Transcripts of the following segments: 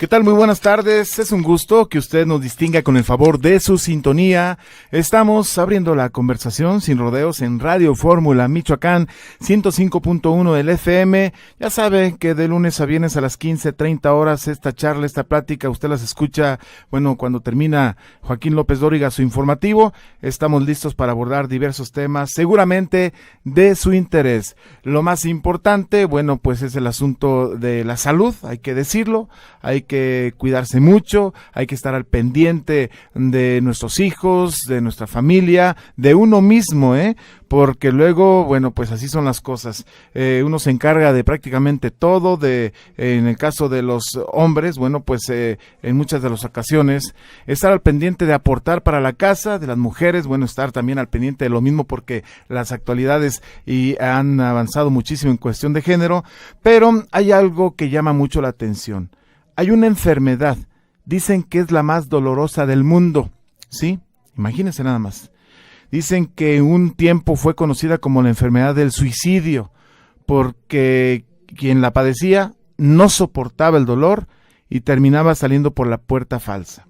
¿Qué tal? Muy buenas tardes. Es un gusto que usted nos distinga con el favor de su sintonía. Estamos abriendo la conversación sin rodeos en Radio Fórmula Michoacán 105.1 del FM. Ya sabe que de lunes a viernes a las 15:30 horas esta charla, esta plática, usted las escucha, bueno, cuando termina Joaquín López Dóriga su informativo. Estamos listos para abordar diversos temas, seguramente de su interés. Lo más importante, bueno, pues es el asunto de la salud, hay que decirlo, hay que cuidarse mucho, hay que estar al pendiente de nuestros hijos, de nuestra familia, de uno mismo, porque luego, bueno, pues así son las cosas. Uno se encarga de prácticamente todo, en el caso de los hombres, bueno, pues en muchas de las ocasiones, estar al pendiente de aportar para la casa, de las mujeres, bueno, estar también al pendiente de lo mismo porque las actualidades han avanzado muchísimo en cuestión de género, pero hay algo que llama mucho la atención. Hay una enfermedad, dicen que es la más dolorosa del mundo, ¿sí? Imagínense nada más. Dicen que un tiempo fue conocida como la enfermedad del suicidio, porque quien la padecía no soportaba el dolor y terminaba saliendo por la puerta falsa.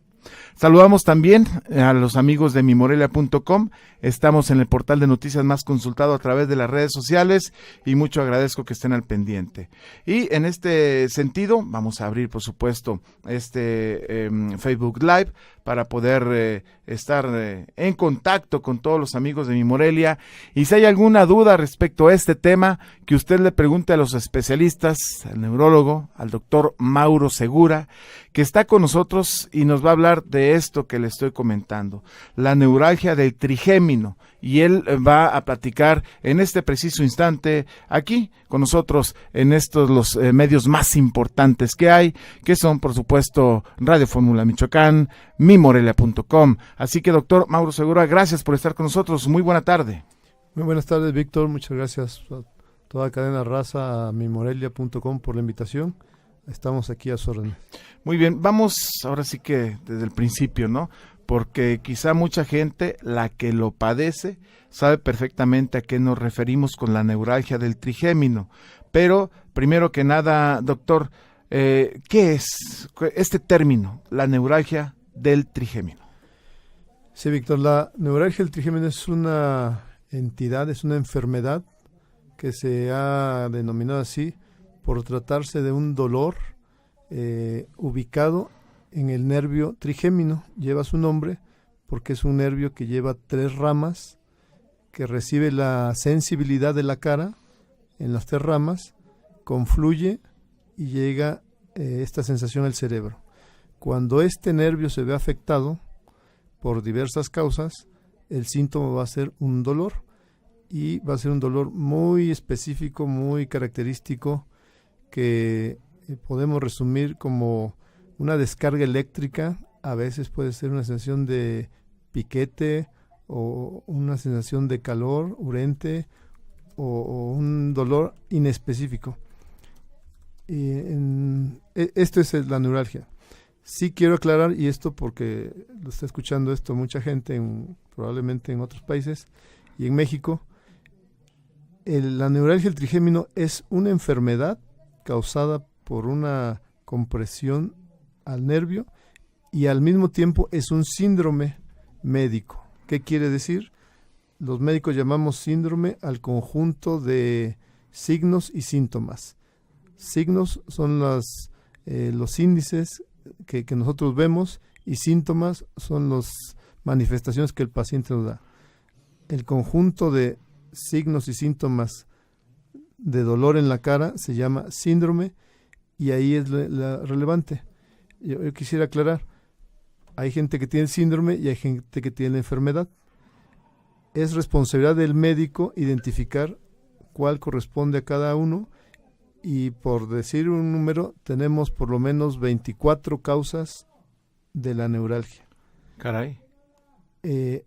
Saludamos también a los amigos de mimorelia.com. Estamos en el portal de noticias más consultado a través de las redes sociales y mucho agradezco que estén al pendiente. Y en este sentido vamos a abrir, por supuesto, Facebook Live para poder estar en contacto con todos los amigos de Mi Morelia. Y si hay alguna duda respecto a este tema, que usted le pregunte a los especialistas, al neurólogo, al doctor Mauro Segura, que está con nosotros y nos va a hablar de esto que le estoy comentando, la neuralgia del trigémino. Y él va a platicar en este preciso instante aquí con nosotros en estos los medios más importantes que hay, que son por supuesto Radio Fórmula Michoacán, mimorelia.com. Así que doctor Mauro Segura, gracias por estar con nosotros. Muy buena tarde. Muy buenas tardes, Víctor. Muchas gracias a toda Cadena Raza, a mimorelia.com por la invitación. Estamos aquí a su orden. Muy bien, vamos ahora sí que desde el principio, ¿no? Porque quizá mucha gente, la que lo padece, sabe perfectamente a qué nos referimos con la neuralgia del trigémino. Pero, primero que nada, doctor, ¿qué es este término, la neuralgia del trigémino? Sí, Víctor, la neuralgia del trigémino es una entidad, es una enfermedad que se ha denominado así por tratarse de un dolor ubicado en el nervio trigémino. Lleva su nombre porque es un nervio que lleva 3 ramas, que recibe la sensibilidad de la cara en las 3 ramas, confluye y llega esta sensación al cerebro. Cuando este nervio se ve afectado por diversas causas, el síntoma va a ser un dolor, y va a ser un dolor muy específico, muy característico, que podemos resumir como una descarga eléctrica. A veces puede ser una sensación de piquete o una sensación de calor urente o un dolor inespecífico. Esto es la neuralgia. Sí quiero aclarar, y esto porque lo está escuchando esto mucha gente, probablemente en otros países y en México, la neuralgia del trigémino es una enfermedad causada por una compresión al nervio y al mismo tiempo es un síndrome médico. ¿Qué quiere decir? Los médicos llamamos síndrome al conjunto de signos y síntomas. Signos son los índices que nosotros vemos, y síntomas son las manifestaciones que el paciente nos da. El conjunto de signos y síntomas de dolor en la cara se llama síndrome, y ahí es la relevante. Yo quisiera aclarar, hay gente que tiene síndrome y hay gente que tiene enfermedad. Es responsabilidad del médico identificar cuál corresponde a cada uno, y por decir un número, tenemos por lo menos 24 causas de la neuralgia. Caray.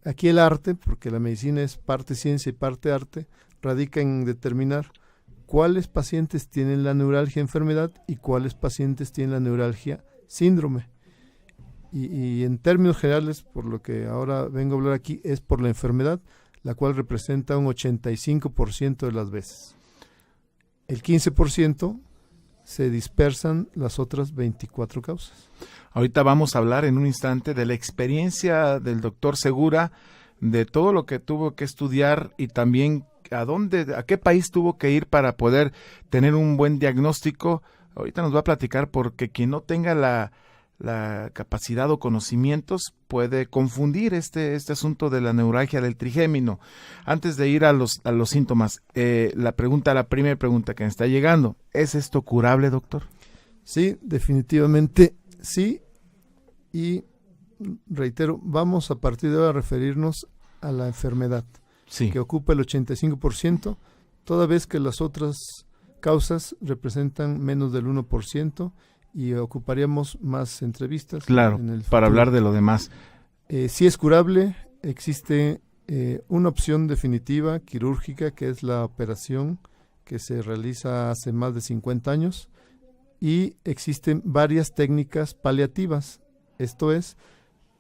Aquí el arte, porque la medicina es parte ciencia y parte arte, radica en determinar cuáles pacientes tienen la neuralgia enfermedad y cuáles pacientes tienen la neuralgia síndrome. Y en términos generales, por lo que ahora vengo a hablar aquí, es por la enfermedad, la cual representa un 85% de las veces. El 15% se dispersan las otras 24 causas. Ahorita vamos a hablar en un instante de la experiencia del doctor Segura, de todo lo que tuvo que estudiar y también a qué país tuvo que ir para poder tener un buen diagnóstico. Ahorita nos va a platicar, porque quien no tenga la capacidad o conocimientos puede confundir este asunto de la neuralgia del trigémino. Antes de ir a los síntomas, la primera pregunta que me está llegando, ¿es esto curable, doctor? Sí, definitivamente sí, y reitero, vamos a partir de ahora a referirnos a la enfermedad, sí, que ocupa el 85%, toda vez que las otras causas representan menos del 1%, y ocuparíamos más entrevistas. Claro, en el futuro. Para hablar de lo demás. Sí es curable, existe una opción definitiva quirúrgica, que es la operación que se realiza hace más de 50 años, y existen varias técnicas paliativas, esto es,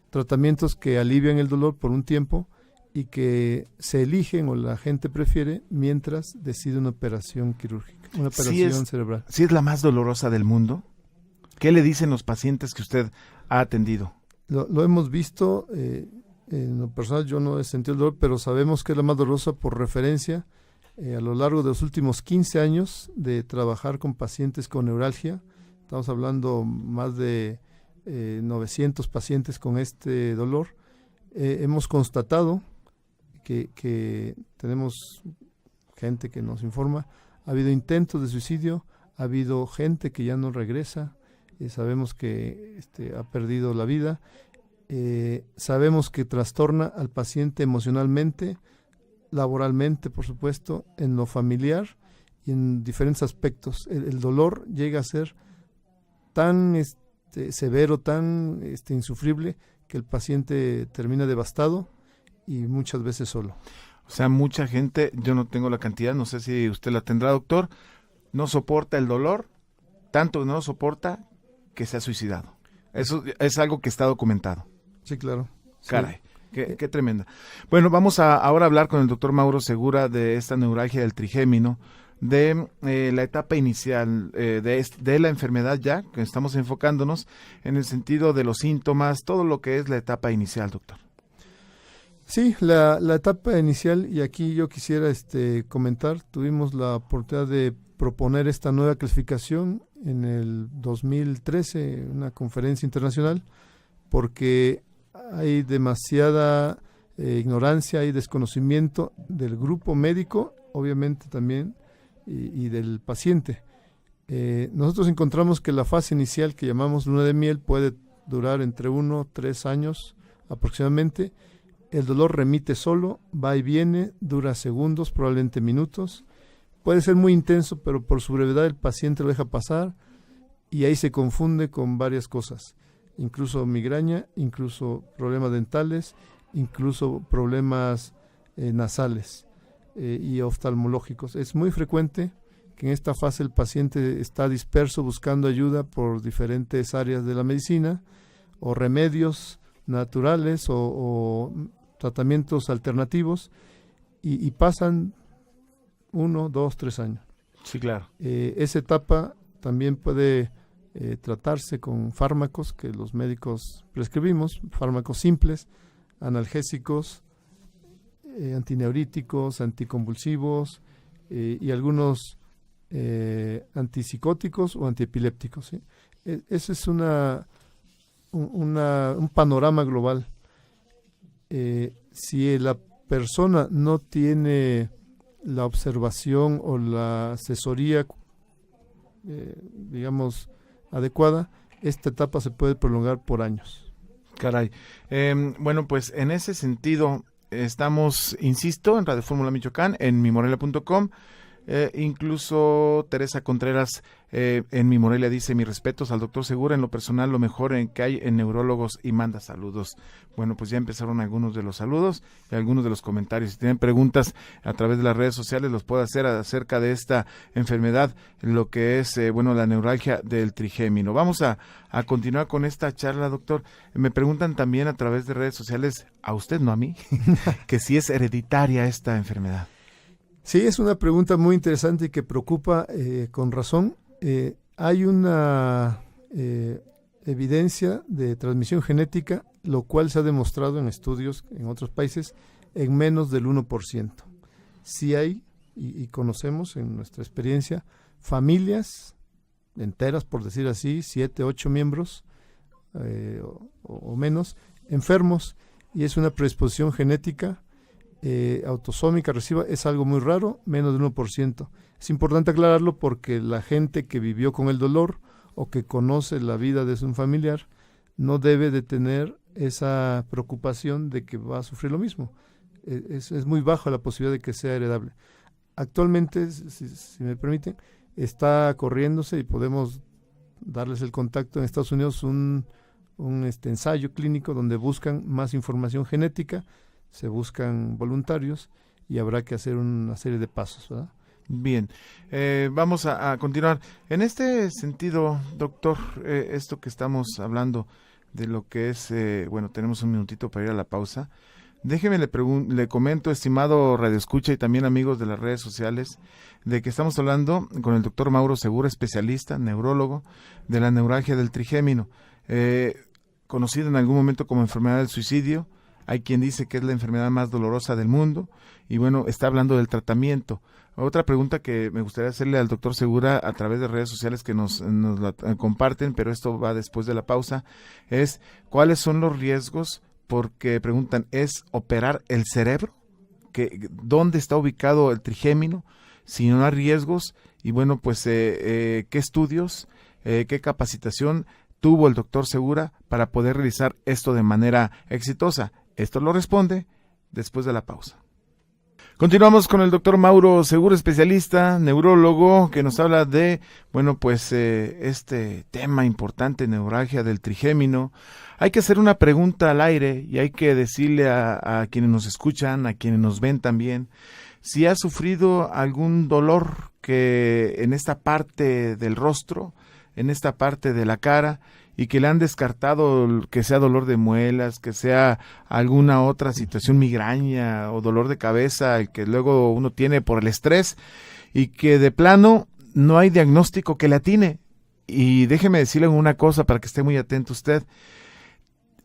tratamientos que alivian el dolor por un tiempo y que se eligen o la gente prefiere mientras decide una operación quirúrgica, una operación cerebral. ¿Sí es la más dolorosa del mundo? ¿Qué le dicen los pacientes que usted ha atendido? Lo hemos visto, en lo personal yo no he sentido el dolor, pero sabemos que es la más dolorosa por referencia. A lo largo de los últimos 15 años de trabajar con pacientes con neuralgia, estamos hablando más de 900 pacientes con este dolor, hemos constatado que tenemos gente que nos informa, ha habido intentos de suicidio, ha habido gente que ya no regresa, sabemos que ha perdido la vida, sabemos que trastorna al paciente emocionalmente, laboralmente, por supuesto, en lo familiar y en diferentes aspectos. El dolor llega a ser tan severo, tan insufrible, que el paciente termina devastado y muchas veces solo. O sea, mucha gente, yo no tengo la cantidad, no sé si usted la tendrá, doctor, no soporta el dolor, tanto no lo soporta que se ha suicidado. Eso es algo que está documentado. Sí, claro. Caray, sí. Qué tremenda. Bueno, vamos ahora a hablar con el doctor Mauro Segura de esta neuralgia del trigémino, de la etapa inicial de la enfermedad, ya que estamos enfocándonos en el sentido de los síntomas, todo lo que es la etapa inicial, doctor. Sí, la etapa inicial, y aquí yo quisiera comentar, tuvimos la oportunidad de proponer esta nueva clasificación en el 2013, una conferencia internacional, porque hay demasiada ignorancia y desconocimiento del grupo médico, obviamente también, y del paciente. Nosotros encontramos que la fase inicial, que llamamos luna de miel, puede durar entre 1 a 3 años aproximadamente. El dolor remite solo, va y viene, dura segundos, probablemente minutos. Puede ser muy intenso, pero por su brevedad el paciente lo deja pasar y ahí se confunde con varias cosas, incluso migraña, incluso problemas dentales, incluso problemas nasales y oftalmológicos. Es muy frecuente que en esta fase el paciente está disperso buscando ayuda por diferentes áreas de la medicina o remedios naturales o tratamientos alternativos y pasan 1, 2, 3 años. Sí, claro. Esa etapa también puede tratarse con fármacos que los médicos prescribimos, fármacos simples, analgésicos, antineuríticos, anticonvulsivos y algunos antipsicóticos o antiepilépticos, ¿sí? Ese es un panorama global. Si la persona no tiene la observación o la asesoría, digamos, adecuada, esta etapa se puede prolongar por años. Caray. Bueno, pues en ese sentido estamos, insisto, en Radio Fórmula Michoacán, en mimorelia.com. Incluso Teresa Contreras en Mi Morelia dice: mis respetos al doctor Segura, en lo personal lo mejor que hay en neurólogos, y manda saludos. Bueno, pues ya empezaron algunos de los saludos y algunos de los comentarios. Si tienen preguntas a través de las redes sociales, los puede hacer acerca de esta enfermedad, lo que es la neuralgia del trigémino. Vamos a continuar con esta charla, doctor. Me preguntan también a través de redes sociales, a usted, no a mí, que si es hereditaria esta enfermedad. Sí, es una pregunta muy interesante y que preocupa con razón. hay una evidencia de transmisión genética, lo cual se ha demostrado en estudios en otros países en menos del 1%. Sí hay, y conocemos en nuestra experiencia, familias enteras, por decir así, 7, 8 miembros o menos, enfermos, y es una predisposición genética autosómica recesiva, es algo muy raro, menos del 1%. Es importante aclararlo porque la gente que vivió con el dolor o que conoce la vida de un familiar no debe de tener esa preocupación de que va a sufrir lo mismo. Es muy baja la posibilidad de que sea heredable. Actualmente, si me permiten, está corriéndose y podemos darles el contacto en Estados Unidos, un ensayo clínico donde buscan más información genética, se buscan voluntarios y habrá que hacer una serie de pasos, ¿verdad? Bien, vamos a continuar. En este sentido, doctor, esto que estamos hablando de lo que es, bueno, tenemos un minutito para ir a la pausa. Déjeme le comento, estimado radioescucha y también amigos de las redes sociales, de que estamos hablando con el doctor Mauro Segura, especialista, neurólogo, de la neuralgia del trigémino, conocida en algún momento como enfermedad del suicidio. Hay quien dice que es la enfermedad más dolorosa del mundo y bueno, está hablando del tratamiento. Otra pregunta que me gustaría hacerle al doctor Segura a través de redes sociales que nos la comparten, pero esto va después de la pausa, es ¿cuáles son los riesgos? Porque preguntan, ¿es operar el cerebro? ¿Dónde está ubicado el trigémino? Si no hay riesgos, y bueno, pues ¿qué estudios, qué capacitación tuvo el doctor Segura para poder realizar esto de manera exitosa? Esto lo responde después de la pausa. Continuamos con el doctor Mauro Segura, especialista, neurólogo, que nos habla de, bueno, pues este tema importante, neuralgia del trigémino. Hay que hacer una pregunta al aire y hay que decirle a quienes nos escuchan, a quienes nos ven también, si ha sufrido algún dolor que en esta parte del rostro, en esta parte de la cara, y que le han descartado que sea dolor de muelas, que sea alguna otra situación, migraña o dolor de cabeza, el que luego uno tiene por el estrés, y que de plano no hay diagnóstico que le atine. Y déjeme decirle una cosa para que esté muy atento usted,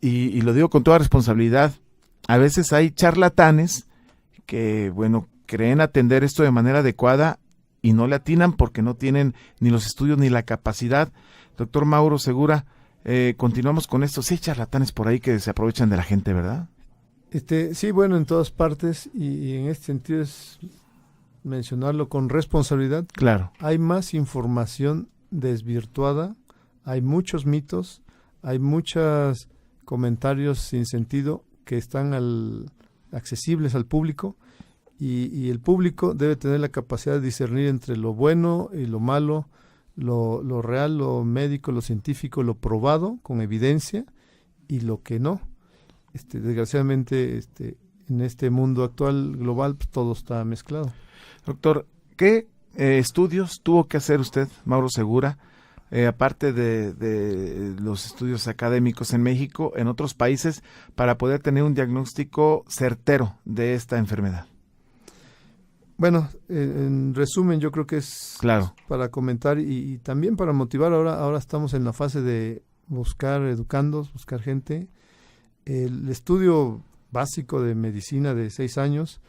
y lo digo con toda responsabilidad, a veces hay charlatanes que, bueno, creen atender esto de manera adecuada y no le atinan porque no tienen ni los estudios ni la capacidad. Doctor Mauro Segura, continuamos con esto. Sí hay charlatanes por ahí que se aprovechan de la gente, ¿verdad? Sí, bueno, en todas partes, y en este sentido es mencionarlo con responsabilidad. Claro. Hay más información desvirtuada, hay muchos mitos, hay muchos comentarios sin sentido que están accesibles al público, y el público debe tener la capacidad de discernir entre lo bueno y lo malo, lo real, lo médico, lo científico, lo probado con evidencia y lo que no. Desgraciadamente, en este mundo actual global, pues, todo está mezclado. Doctor, ¿qué estudios tuvo que hacer usted, Mauro Segura, aparte de los estudios académicos en México, en otros países, para poder tener un diagnóstico certero de esta enfermedad? Bueno, en resumen, yo creo que es claro para comentar y también para motivar. Ahora estamos en la fase de buscar educandos, buscar gente. El estudio básico de medicina de 6 años,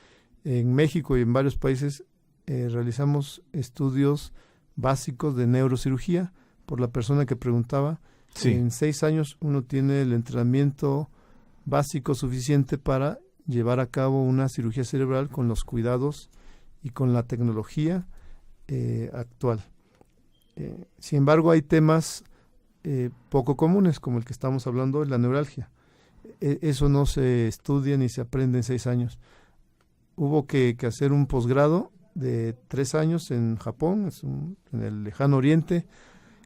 en México y en varios países realizamos estudios básicos de neurocirugía, por la persona que preguntaba. Sí. En 6 años uno tiene el entrenamiento básico suficiente para llevar a cabo una cirugía cerebral con los cuidados y con la tecnología actual. Sin embargo, hay temas poco comunes, como el que estamos hablando hoy, la neuralgia. Eso no se estudia ni se aprende en 6 años. Hubo que hacer un posgrado de 3 años en Japón, en el lejano oriente.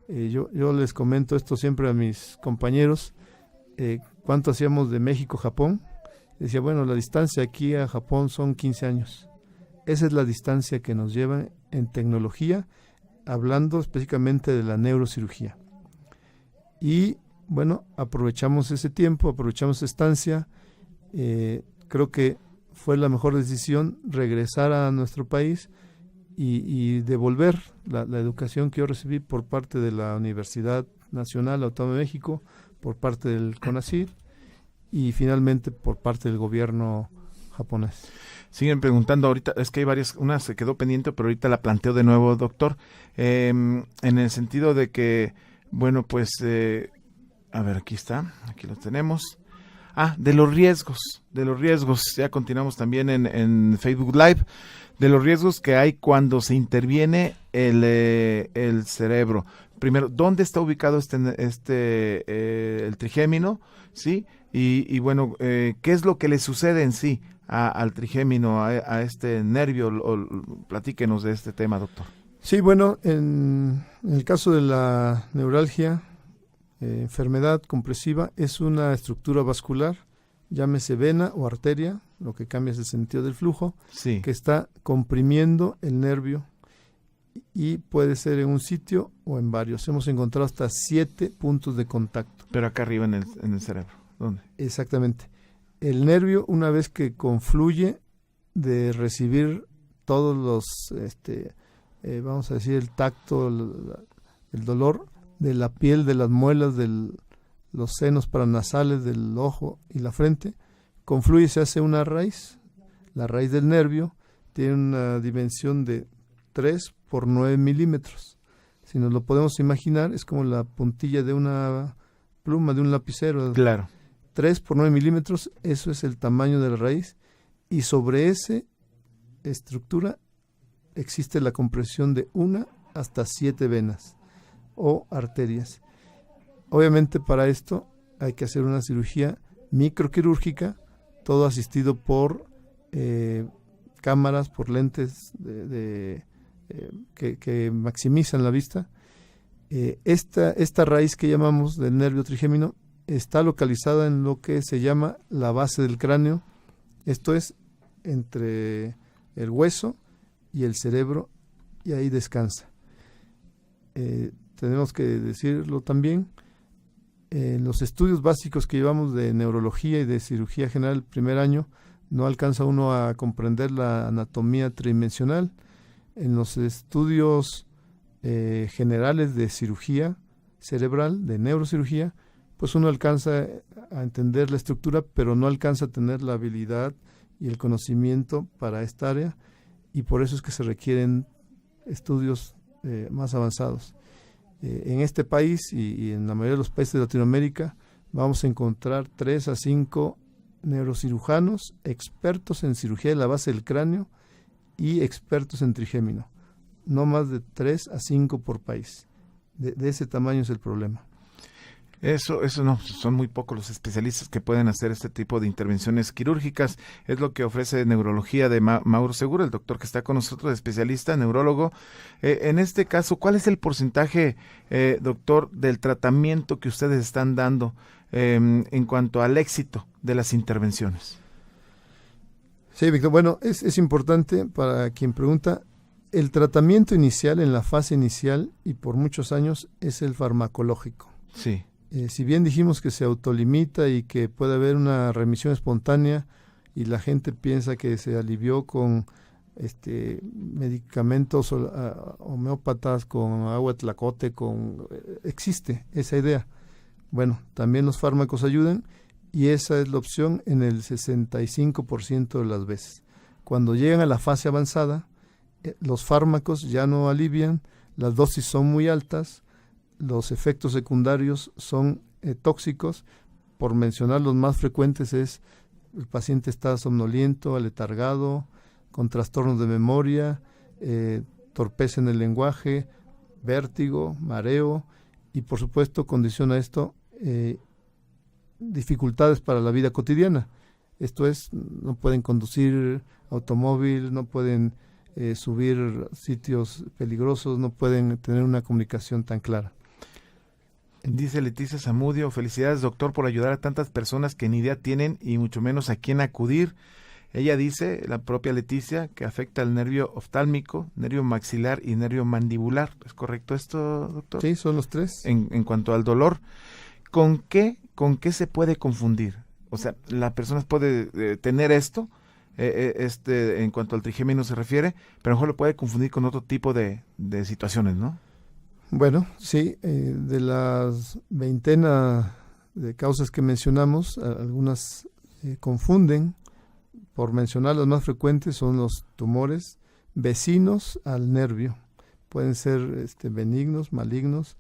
Yo les comento esto siempre a mis compañeros, cuánto hacíamos de México a Japón. Decía, bueno, la distancia aquí a Japón son 15 años. Esa es la distancia que nos lleva en tecnología, hablando específicamente de la neurocirugía. Y bueno, aprovechamos ese tiempo, aprovechamos esa estancia. Creo que fue la mejor decisión regresar a nuestro país y devolver la educación que yo recibí por parte de la Universidad Nacional Autónoma de México, por parte del CONACYT y finalmente por parte del gobierno japonés. Siguen preguntando ahorita, es que hay varias, una se quedó pendiente, pero ahorita la planteo de nuevo, doctor, en el sentido de que, bueno, pues, a ver, aquí está, aquí lo tenemos. De los riesgos, ya continuamos también en Facebook Live, de los riesgos que hay cuando se interviene el cerebro. Primero, ¿dónde está ubicado el trigémino? ¿Sí? Y bueno, ¿qué es lo que le sucede en sí al trigémino, a este nervio? Platíquenos de este tema, doctor. Sí, bueno, en el caso de la neuralgia, enfermedad compresiva, es una estructura vascular, llámese vena o arteria, lo que cambia es el sentido del flujo, sí, que está comprimiendo el nervio y puede ser en un sitio o en varios. Hemos encontrado hasta 7 puntos de contacto. Pero acá arriba en el cerebro, ¿dónde? Exactamente. El nervio, una vez que confluye de recibir todos los, vamos a decir, el tacto, el dolor de la piel, de las muelas, de los senos paranasales, del ojo y la frente, confluye y se hace una raíz. La raíz del nervio tiene una dimensión de 3 por 9 milímetros. Si nos lo podemos imaginar, es como la puntilla de una pluma, de un lapicero. Claro. 3 por 9 milímetros, eso es el tamaño de la raíz, y sobre esa estructura existe la compresión de 1 hasta 7 venas o arterias. Obviamente para esto hay que hacer una cirugía microquirúrgica, todo asistido por cámaras, por lentes que maximizan la vista. Esta raíz que llamamos del nervio trigémino está localizada en lo que se llama la base del cráneo, esto es entre el hueso y el cerebro, y ahí descansa. Tenemos que decirlo también, en los estudios básicos que llevamos de neurología y de cirugía general el primer año, no alcanza uno a comprender la anatomía tridimensional. En los estudios generales de cirugía cerebral, de neurocirugía, pues uno alcanza a entender la estructura, pero no alcanza a tener la habilidad y el conocimiento para esta área, y por eso es que se requieren estudios más avanzados. En este país y en la mayoría de los países de Latinoamérica vamos a encontrar 3 a 5 neurocirujanos expertos en cirugía de la base del cráneo y expertos en trigémino. No más de 3 a 5 por país. De ese tamaño es el problema. Eso no, son muy pocos los especialistas que pueden hacer este tipo de intervenciones quirúrgicas. Es lo que ofrece neurología de Mauro Segura, el doctor que está con nosotros, especialista, neurólogo. En este caso, ¿cuál es el porcentaje, doctor, del tratamiento que ustedes están dando en cuanto al éxito de las intervenciones? Sí, Víctor, bueno, es importante para quien pregunta. El tratamiento inicial, en la fase inicial y por muchos años, es el farmacológico. Sí. Si bien dijimos que se autolimita y que puede haber una remisión espontánea y la gente piensa que se alivió con medicamentos homeópatas, con agua de tlacote, existe esa idea. Bueno, también los fármacos ayudan y esa es la opción en el 65% de las veces. Cuando llegan a la fase avanzada, los fármacos ya no alivian, las dosis son muy altas, los efectos secundarios son tóxicos. Por mencionar los más frecuentes es el paciente está somnoliento, aletargado, con trastornos de memoria, torpeza en el lenguaje, vértigo, mareo y por supuesto condiciona esto dificultades para la vida cotidiana. Esto es, no pueden conducir automóvil, no pueden subir sitios peligrosos, no pueden tener una comunicación tan clara. Dice Leticia Zamudio, felicidades doctor por ayudar a tantas personas que ni idea tienen y mucho menos a quién acudir. Ella dice, la propia Leticia, que afecta al nervio oftálmico, nervio maxilar y nervio mandibular. ¿Es correcto esto, doctor? Sí, son los tres. En cuanto al dolor, ¿con qué se puede confundir? O sea, ¿la persona puede tener esto en cuanto al trigémino se refiere, pero a lo mejor lo puede confundir con otro tipo de situaciones, ¿no? Bueno, sí, de las veintena de causas que mencionamos, algunas confunden. Por mencionar las más frecuentes son los tumores vecinos al nervio. Pueden ser benignos, malignos.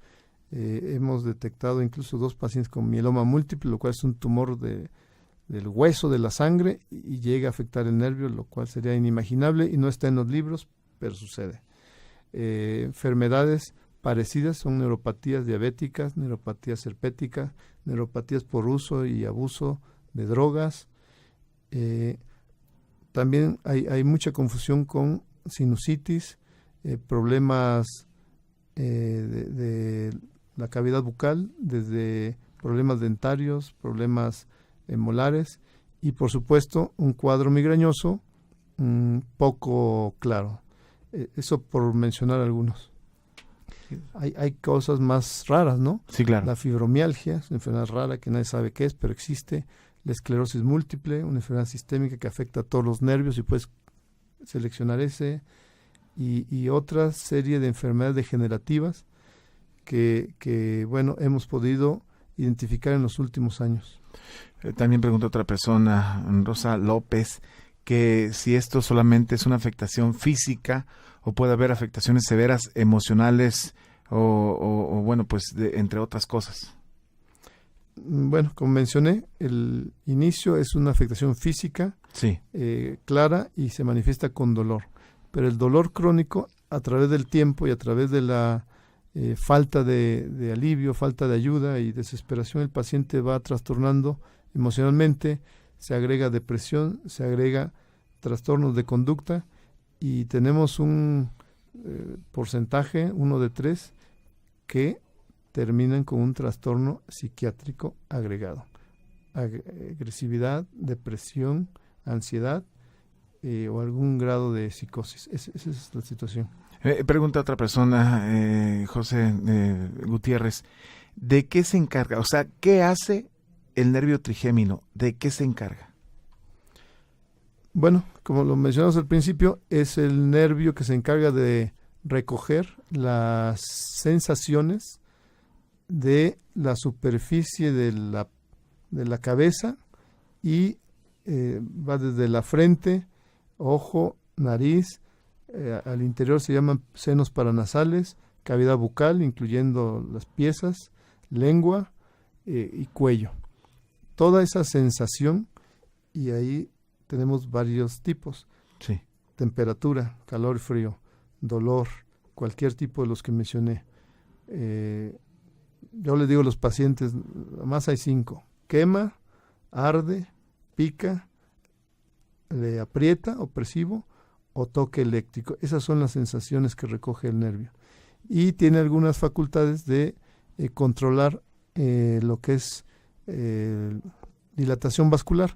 Hemos detectado incluso 2 pacientes con mieloma múltiple, lo cual es un tumor del hueso de la sangre y llega a afectar el nervio, lo cual sería inimaginable y no está en los libros, pero sucede. Enfermedades parecidas son neuropatías diabéticas, neuropatías herpéticas, neuropatías por uso y abuso de drogas. También hay mucha confusión con sinusitis, problemas de la cavidad bucal, desde problemas dentarios, problemas molares y por supuesto un cuadro migrañoso poco claro. Eso por mencionar algunos. Hay cosas más raras, ¿no? Sí, claro. La fibromialgia es una enfermedad rara que nadie sabe qué es, pero existe. La esclerosis múltiple, una enfermedad sistémica que afecta a todos los nervios y puedes seleccionar ese. Y otra serie de enfermedades degenerativas que bueno, hemos podido identificar en los últimos años. También pregunta otra persona, Rosa López, que si esto solamente es una afectación física o puede haber afectaciones severas emocionales o bueno, pues entre otras cosas. Bueno, como mencioné, el inicio es una afectación física sí. Clara y se manifiesta con dolor. Pero el dolor crónico, a través del tiempo y a través de la falta de alivio, falta de ayuda y desesperación, el paciente va trastornando emocionalmente, se agrega depresión, se agrega trastornos de conducta y tenemos un porcentaje, 1 de 3, que terminan con un trastorno psiquiátrico agregado. Agresividad, depresión, ansiedad o algún grado de psicosis. Esa es la situación. Pregunta otra persona, José Gutiérrez, ¿de qué se encarga? O sea, ¿qué hace el nervio trigémino? ¿De qué se encarga? Bueno, como lo mencionamos al principio, es el nervio que se encarga de recoger las sensaciones de la superficie de la cabeza y va desde la frente, ojo, nariz, al interior se llaman senos paranasales, cavidad bucal, incluyendo las piezas, lengua y cuello. Toda esa sensación, y ahí tenemos varios tipos. Sí. Temperatura, calor y frío, dolor, cualquier tipo de los que mencioné. Yo les digo a los pacientes, más hay 5. Quema, arde, pica, le aprieta, opresivo, o toque eléctrico. Esas son las sensaciones que recoge el nervio. Y tiene algunas facultades de controlar lo que es dilatación vascular,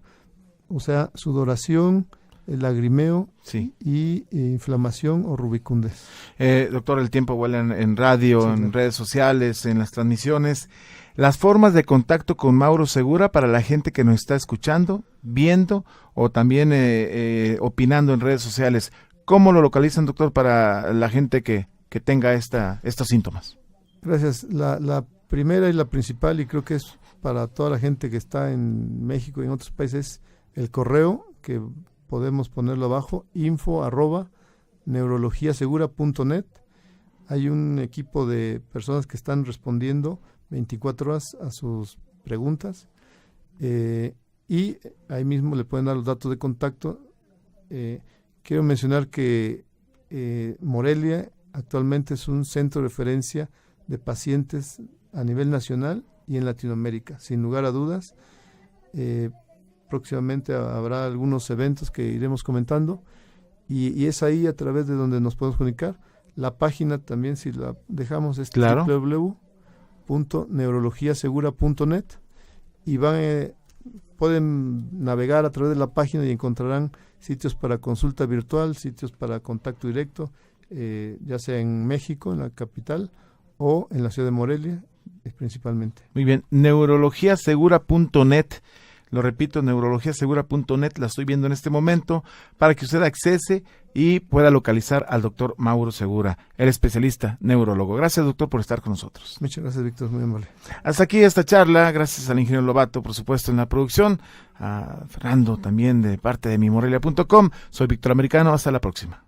o sea, sudoración, lagrimeo sí. y inflamación o rubicundez. Doctor, el tiempo vuela en radio, sí, en claro. redes sociales, en las transmisiones. Las formas de contacto con Mauro Segura para la gente que nos está escuchando, viendo o también opinando en redes sociales. ¿Cómo lo localizan, doctor, para la gente que tenga estos síntomas? Gracias. La primera y la principal, y creo que es para toda la gente que está en México y en otros países, el correo, que podemos ponerlo abajo, info@neurologiasegura.net. Hay un equipo de personas que están respondiendo 24 horas a sus preguntas y ahí mismo le pueden dar los datos de contacto. Quiero mencionar que Morelia actualmente es un centro de referencia de pacientes a nivel nacional y en Latinoamérica, sin lugar a dudas. Próximamente habrá algunos eventos que iremos comentando y es ahí a través de donde nos podemos comunicar. La página también, si la dejamos, es claro. www.neurologiasegura.net y pueden navegar a través de la página y encontrarán sitios para consulta virtual, sitios para contacto directo, ya sea en México, en la capital, o en la ciudad de Morelia, principalmente. Muy bien, neurologiasegura.net. Lo repito, neurologiasegura.net, la estoy viendo en este momento, para que usted accese y pueda localizar al doctor Mauro Segura, el especialista neurólogo. Gracias, doctor, por estar con nosotros. Muchas gracias, Víctor, muy amable. Hasta aquí esta charla, gracias al ingeniero Lobato, por supuesto, en la producción, a Fernando también de parte de mimorelia.com. Soy Víctor Americano, hasta la próxima.